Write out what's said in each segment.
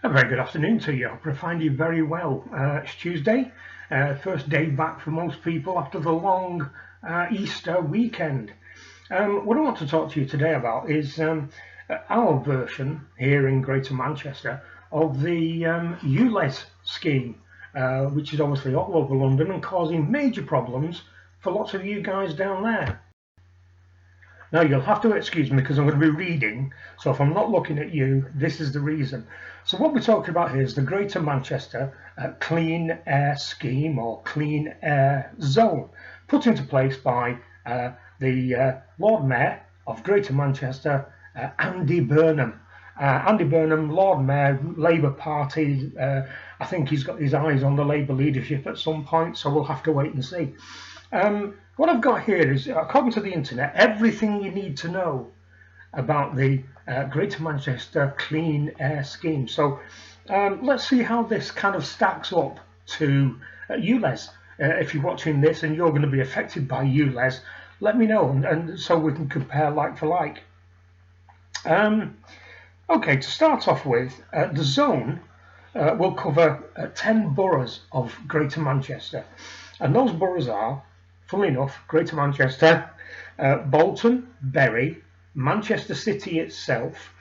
A very good afternoon to you. I hope I find you very well. It's Tuesday, first day back for most people after the long Easter weekend. What I want to talk to you today about is our version here in Greater Manchester of the ULEZ scheme, which is obviously all over London and causing major problems for lots of you guys down there. Now, you'll have to excuse me because I'm going to be reading, so if I'm not looking at you, this is the reason. So what we're talking about here is the Greater Manchester Clean Air Scheme or Clean Air Zone, put into place by the Lord Mayor of Greater Manchester, Andy Burnham. Andy Burnham, Lord Mayor, Labour Party. I think he's got his eyes on the Labour leadership at some point, so we'll have to wait and see. What I've got here is, according to the internet, everything you need to know about the Greater Manchester Clean Air Scheme. So let's see how this kind of stacks up to ULEZ. If you're watching this and you're going to be affected by ULEZ, let me know, and so we can compare like for like. Okay, to start off with, the zone will cover 10 boroughs of Greater Manchester, and those boroughs are, funnily enough, Greater Manchester, Bolton, Bury, Manchester City itself,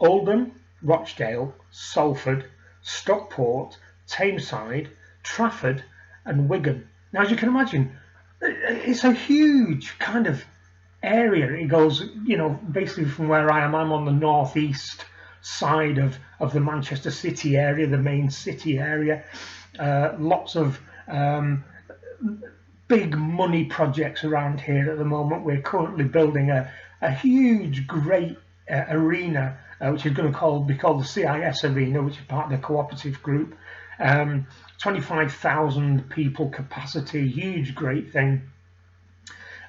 Oldham, Rochdale, Salford, Stockport, Tameside, Trafford, and Wigan. Now, as you can imagine, it's a huge kind of area. It goes, basically from where I am, I'm on the northeast side of the Manchester City area, the main city area. Lots of big money projects around here at the moment. We're currently building a huge, great arena, which is going to be called the CIS Arena, which is part of the cooperative group. 25,000 people capacity, huge, great thing.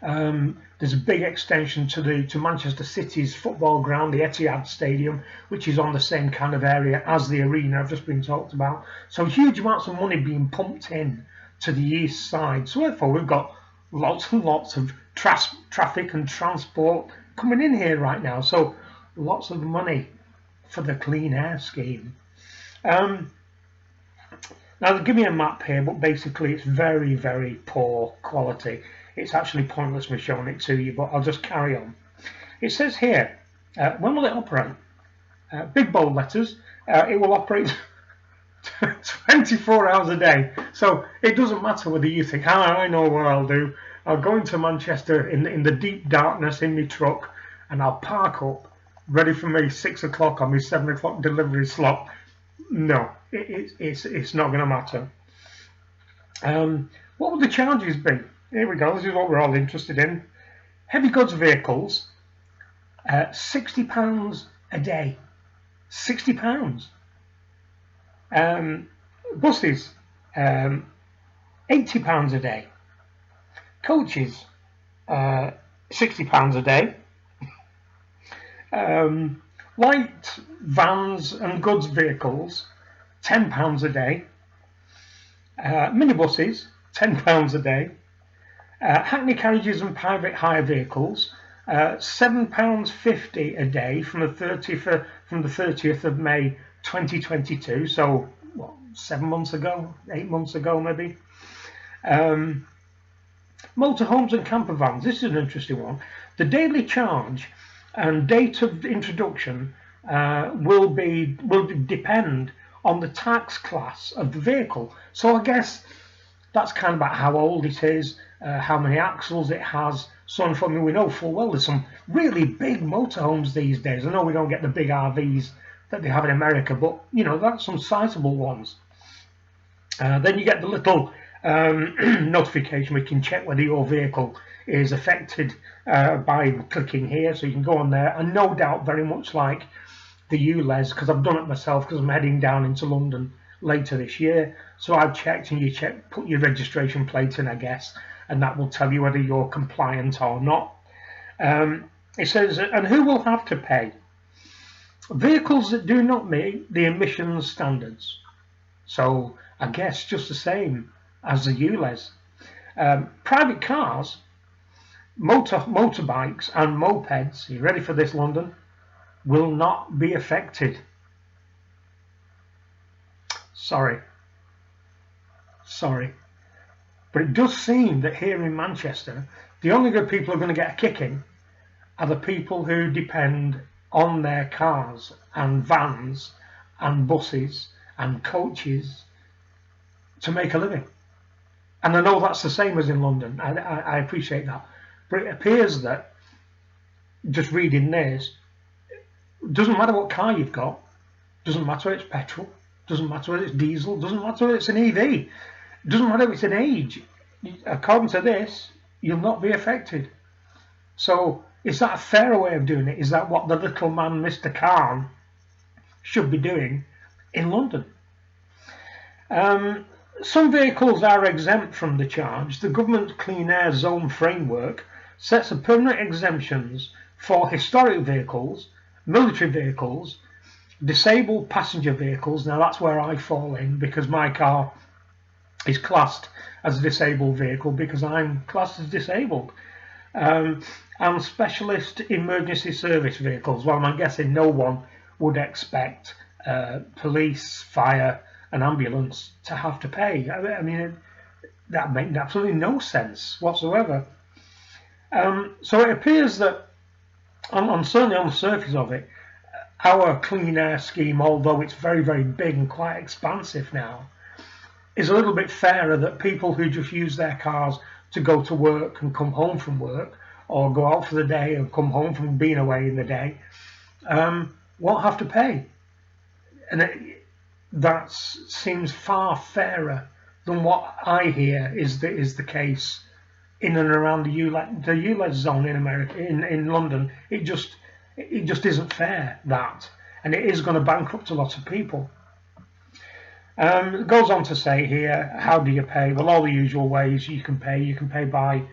There's a big extension to Manchester City's football ground, the Etihad Stadium, which is on the same kind of area as the arena I've just been talked about. So huge amounts of money being pumped in to the east side. So therefore we've got lots and lots of traffic and transport coming in here right now. So lots of money for the Clean Air Scheme. Now they give me a map here, but basically it's very, very poor quality. It's actually pointless me showing it to you, but I'll just carry on. It says here, when will it operate? Big bold letters. It will operate 24 hours a day. So it doesn't matter whether you think, I know what I'll do. I'll go into Manchester in the deep darkness in my truck, and I'll park up, ready for my 6 o'clock or my 7 o'clock delivery slot. No, it's not going to matter. What would the charges be? Here we go. This is what we're all interested in. Heavy goods vehicles, £60 a day. £60. Buses, £80 a day. Coaches, £60 a day. Light vans and goods vehicles, £10 a day. Minibuses, £10 a day. Hackney carriages and private hire vehicles, £7.50 a day from the 30th of May 2022. So what, 7 months ago, 8 months ago maybe. Motorhomes and camper vans. This is an interesting one. The daily charge and date of introduction will depend on the tax class of the vehicle. So I guess that's kind of about how old it is, how many axles it has, so on. From we know full well there's some really big motorhomes these days. I know we don't get the big RVs that they have in America, but that's some sizable ones. Then you get the little notification. We can check whether your vehicle is affected by clicking here, so you can go on there, and no doubt very much like the ULEZ, because I've done it myself because I'm heading down into London later this year. So I've checked, and you put your registration plate in, I guess, and that will tell you whether you're compliant or not. It says, and who will have to pay? Vehicles that do not meet the emissions standards. So I guess just the same as the ULEZ. Private cars, motorbikes and mopeds, are you ready for this, London, will not be affected. Sorry. But it does seem that here in Manchester, the only good people who are going to get a kicking are the people who depend on their cars and vans and buses and coaches to make a living. And I know that's the same as in London. I appreciate that. But it appears that, just reading this, it doesn't matter what car you've got, doesn't matter whether it's petrol, doesn't matter whether it's diesel, doesn't matter whether it's an EV, it doesn't matter if it's an age. According to this, you'll not be affected. So is that a fairer way of doing it? Is that what the little man, Mr. Khan, should be doing in London? Some vehicles are exempt from the charge. The government's Clean Air Zone framework sets a permanent exemptions for historic vehicles, military vehicles, disabled passenger vehicles. Now that's where I fall in, because my car is classed as a disabled vehicle because I'm classed as disabled. And specialist emergency service vehicles. Well, I'm guessing no one would expect police, fire and ambulance to have to pay. I mean, that makes absolutely no sense whatsoever. So it appears that, certainly on the surface of it, our clean air scheme, although it's very, very big and quite expansive now, is a little bit fairer, that people who just use their cars to go to work and come home from work, or go out for the day and come home from being away in the day, won't have to pay. And that seems far fairer than what I hear is the case in and around the ULEZ zone in America, in London. It just isn't fair, that, and it is going to bankrupt a lot of people. It goes on to say here, how do you pay? Well, all the usual ways you can pay. You can pay by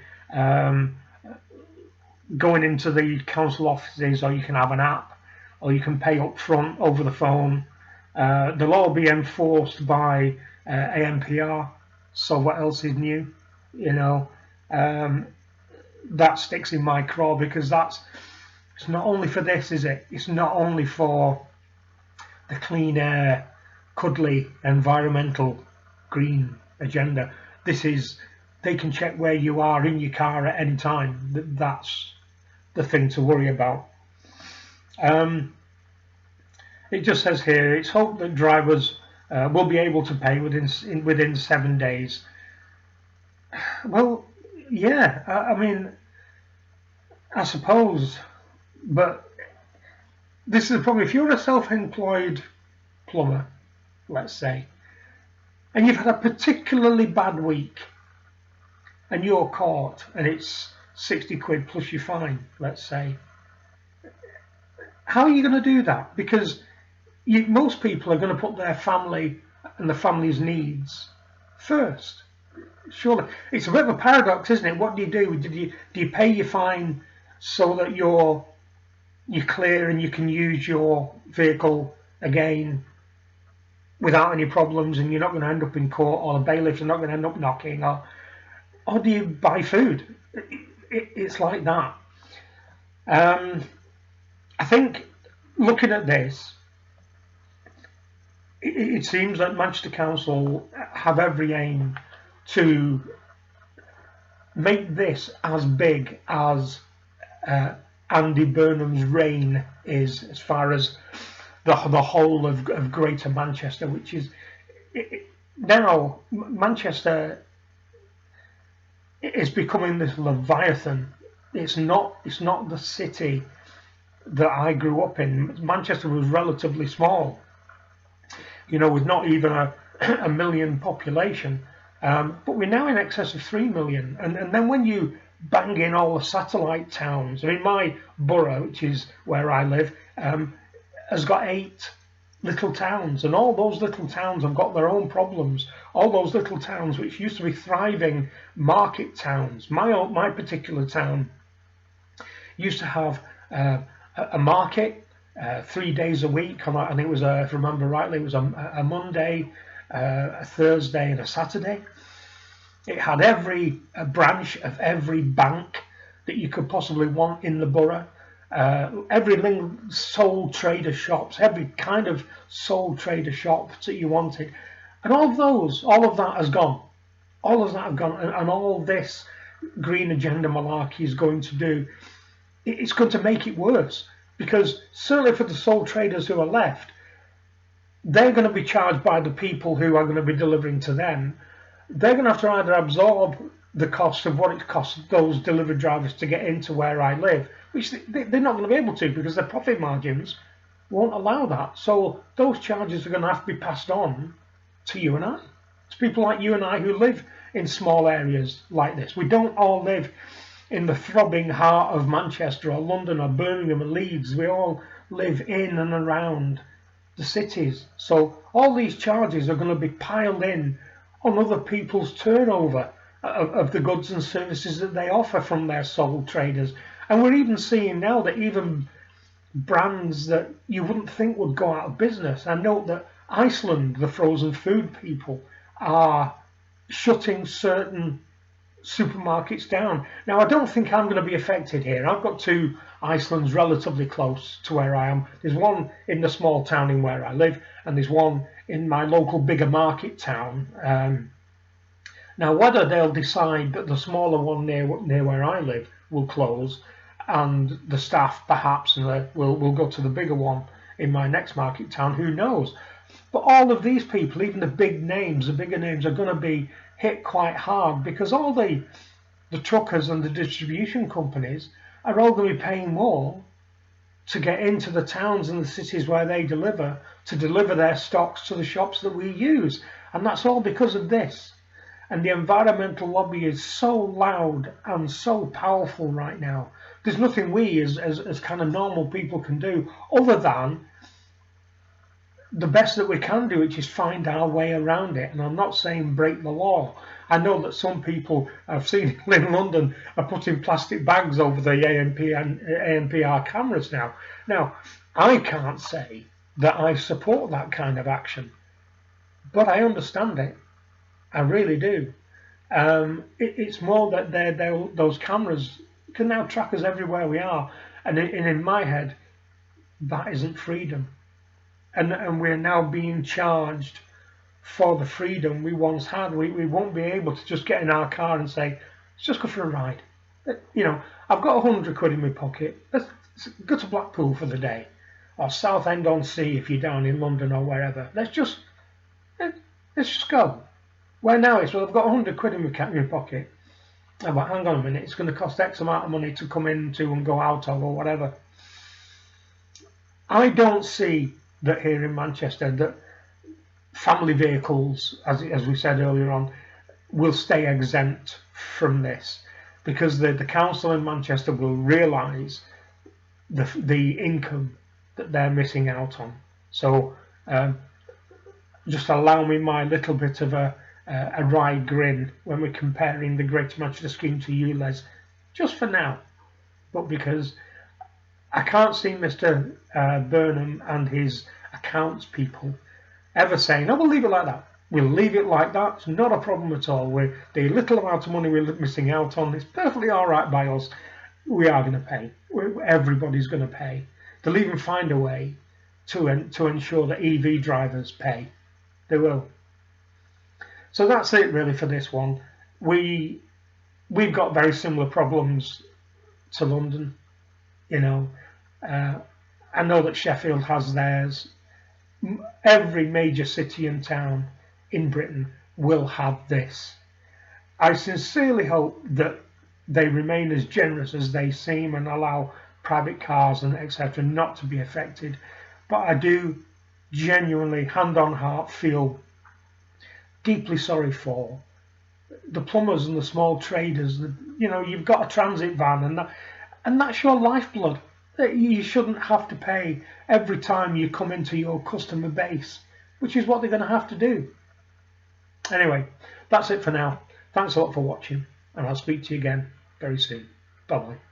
going into the council offices, or you can have an app, or you can pay up front over the phone. They'll all be enforced by ANPR. So what else is new? You know, that sticks in my craw, because it's not only for this, is it? It's not only for the clean air, cuddly, environmental, green agenda. This is, they can check where you are in your car at any time. That's the thing to worry about. It just says here, it's hoped that drivers will be able to pay within 7 days. Well, yeah, I mean, I suppose, but this is probably, if you're a self-employed plumber, let's say, and you've had a particularly bad week, and you're caught, and it's 60 quid plus your fine, let's say, how are you going to do that? Because most people are going to put their family and the family's needs first. Surely, it's a bit of a paradox, isn't it? What do? Do you pay your fine so that you're clear and you can use your vehicle again without any problems, and you're not going to end up in court, or the bailiffs are not going to end up knocking, or do you buy food? It's like that. I think, looking at this, it seems that Manchester Council have every aim to make this as big as Andy Burnham's reign is, as far as the whole of Greater Manchester, which is now Manchester is becoming this leviathan. It's not the city that I grew up in. Manchester was relatively small, you know, with not even a million population, but we're now in excess of 3 million. And then when you bang in all the satellite towns, I mean, my borough, which is where I live, has got 8 little towns, and all those little towns have got their own problems. All those little towns which used to be thriving market towns. My particular town used to have a market 3 days a week. I think it was, if I remember rightly, it was a Monday, a Thursday and a Saturday. It had every branch of every bank that you could possibly want in the borough. every sole trader shops, every kind of sole trader shop that you wanted, and all of that has gone. All of that have gone, and all this green agenda malarkey is going to do, it's going to make it worse, because certainly for the sole traders who are left, they're going to be charged by the people who are going to be delivering to them. They're going to have to either absorb the cost of what it costs those delivery drivers to get into where I live, which they're not going to be able to, because their profit margins won't allow that. So those charges are going to have to be passed on to you and I. It's people like you and I who live in small areas like this. We don't all live in the throbbing heart of Manchester or London or Birmingham or Leeds. We all live in and around the cities. So all these charges are going to be piled in on other people's turnover of the goods and services that they offer from their sole traders. And we're even seeing now that even brands that you wouldn't think would go out of business. I note that Iceland, the frozen food people, are shutting certain supermarkets down. Now, I don't think I'm going to be affected here. I've got two Icelands relatively close to where I am. There's one in the small town in where I live, and there's one in my local bigger market town. Now, whether they'll decide that the smaller one near where I live will close, and the staff perhaps will go to the bigger one in my next market town, who knows? But all of these people, even the bigger names, are going to be hit quite hard, because all the truckers and the distribution companies are all going to be paying more to get into the towns and the cities where they deliver, to deliver their stocks to the shops that we use. And that's all because of this. And the environmental lobby is so loud and so powerful right now. There's nothing we as kind of normal people can do other than the best that we can do, which is find our way around it. And I'm not saying break the law. I know that some people I've seen in London are putting plastic bags over the ANPR cameras now. Now, I can't say that I support that kind of action, but I understand it. I really do. It's more that those cameras can now track us everywhere we are. And in my head, that isn't freedom. And we're now being charged for the freedom we once had. We won't be able to just get in our car and say, let's just go for a ride. You know, I've got £100 in my pocket. Let's go to Blackpool for the day, or Southend-on-Sea if you're down in London or wherever. Let's just go. Where now it's, well, I've got £100 in my pocket. Oh, but hang on a minute, it's going to cost X amount of money to come into and go out of, or whatever. I don't see that here in Manchester that family vehicles, as we said earlier on, will stay exempt from this, because the council in Manchester will realise the income that they're missing out on. So just allow me my little bit of a wry grin when we're comparing the Greater Manchester scheme to ULEZ, just for now, but because I can't see Mr. Burnham and his accounts people ever saying, "No, we'll leave it like that. We'll leave it like that. It's not a problem at all. The little amount of money we're missing out on is perfectly all right by us. We are going to pay. Everybody's going to pay. They'll even find a way to ensure that EV drivers pay. They will." So that's it really for this one. We've got very similar problems to London. You know, I know that Sheffield has theirs. Every major city and town in Britain will have this. I sincerely hope that they remain as generous as they seem and allow private cars and etc. not to be affected. But I do genuinely, hand on heart, feel deeply sorry for the plumbers and the small traders. You know, you've got a transit van, and that's your lifeblood. You shouldn't have to pay every time you come into your customer base, which is what they're going to have to do. Anyway, that's it for now. Thanks a lot for watching, and I'll speak to you again very soon. Bye-bye.